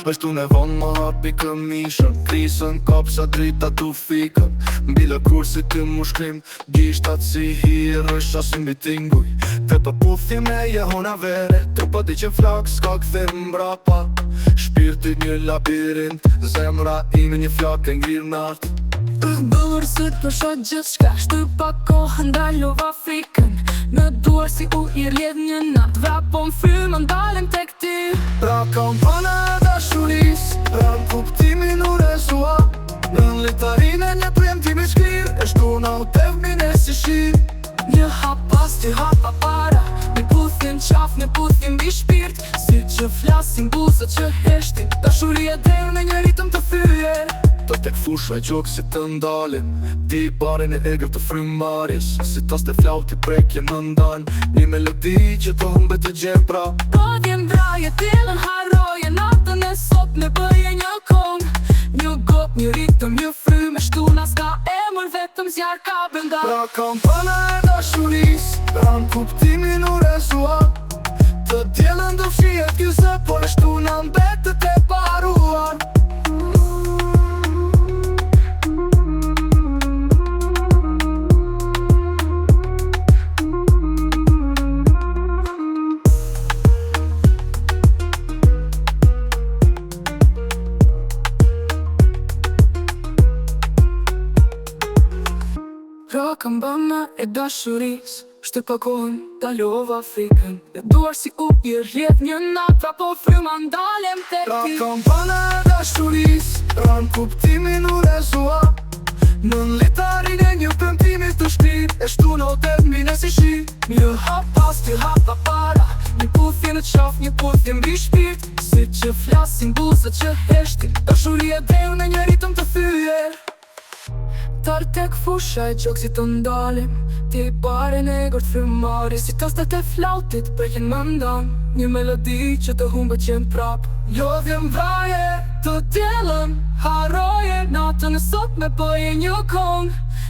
Vështu në vonë më hapi këmishën, krisën, kopsa drita tu fikën. Mbile kursi të mushkrim, gjishtat si hirë, shasin bitinguj. Veto puthi me jehona vere, trupa di që flak s'ka këthim mbrapa. Shpirti një labirint, zemra ime një flak e ngrirë nartë. Bëllur së të shot gjithë shka, shtypa kohën dalova frikën. Në duar si u i rjedh një nat, vrapo më frymë më ndalem tek ti. Pra kampana e dashuris, ram kuptimin u rezua. Në litarine një premtimi shkrir, e shtuna u tevmin e si shir. Një hap pas ty hapa para, një puthin qaf, një puthin bi shpirt. Si që flasin buzët që heshtin, dashuri e del me një ritëm të thyjer. Do tek fusha e gjokë si të ndalin, di barin e egrë të frymarjes. Si tas të flauti prekje në ndan, një melodi që të humbe të gjepra. Po t'jem braje, t'jelën haroje, natën e sot në bëje një kong. Një gop, një ritëm, një fryme, shtuna s'ka emër, vetëm zjarë ka bënda. Pra kampana e dashuris, ram kuptimin u rezua. Të djelën do fshijet kyse, por e shtuna mbetet e paruar. Pra kampana e dashuris, shtypa kohën, dalova frikën. Dhe duar si u i rjedh një nat, vrapo fryma ndalem tek Pra ti. kampana e dashuris, ran kuptimin u rezua. Nën litarin e një premtimit të shtir, e shtu në tevmin e si shi. Një hap pas ty hapa para, një puthje në qaf, një puthje mbi shpirt. Si që flasin buzët që heshtin, dashuri e del në një ritëm të thyjer. Tar tek fusha e gjokë si të ndalim, ti i pare në egër të frymari. Si tastet e flautit prekin më ndan, një melodi që të humbe qenë prap. Lodhje mvraje, Të djelën, haroje, natën e sot me bëje një kong.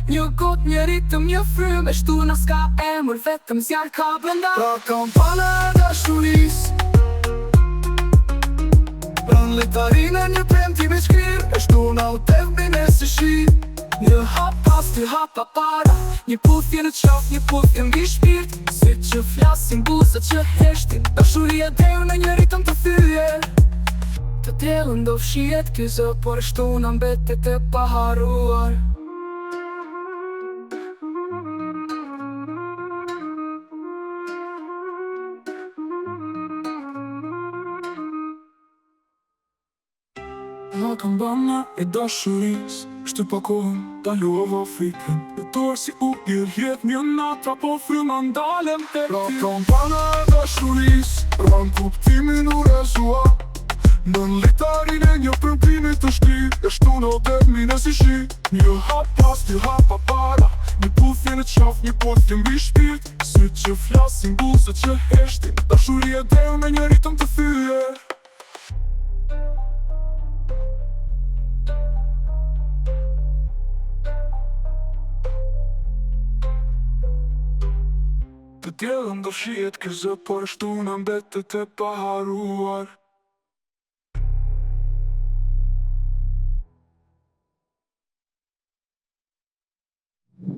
Një got, një ritëm, një fryme, shtuna s'ka emër, vetëm zjarë ka brenda. pra kampana e dashuris, ran litarine një premtimi shkrir, e shtuna u tevmin e si shi. Një hap pas ty hapa para, një puthje në qaf, një puthje mbi shpirt. Si që flasin buzët që heshtin, dashuri e del në një ritëm të thyjer. Të djelën do fshijet kyse, por e shtuna mbetet e paharuar. Pra kampana e dashuris, shtypa kohën, dalova frikën. Dhe duar si u i rjedh një nat, vrapo fryma ndalem tek ti. Pra kampana e dashuris, ran kuptimin u rezua. Nën litarin e një premtimit të shtir, e shtu në tevmin e si shi. Një hap pas ty hapa para, një puthje në qaf, një puthje mbi shpirt. Si që flasin buzët që heshtin, dashuri e del me një ritëm të thyjer. Të djelën do fshijet kyse, por e shtuna mbetet e paharuar.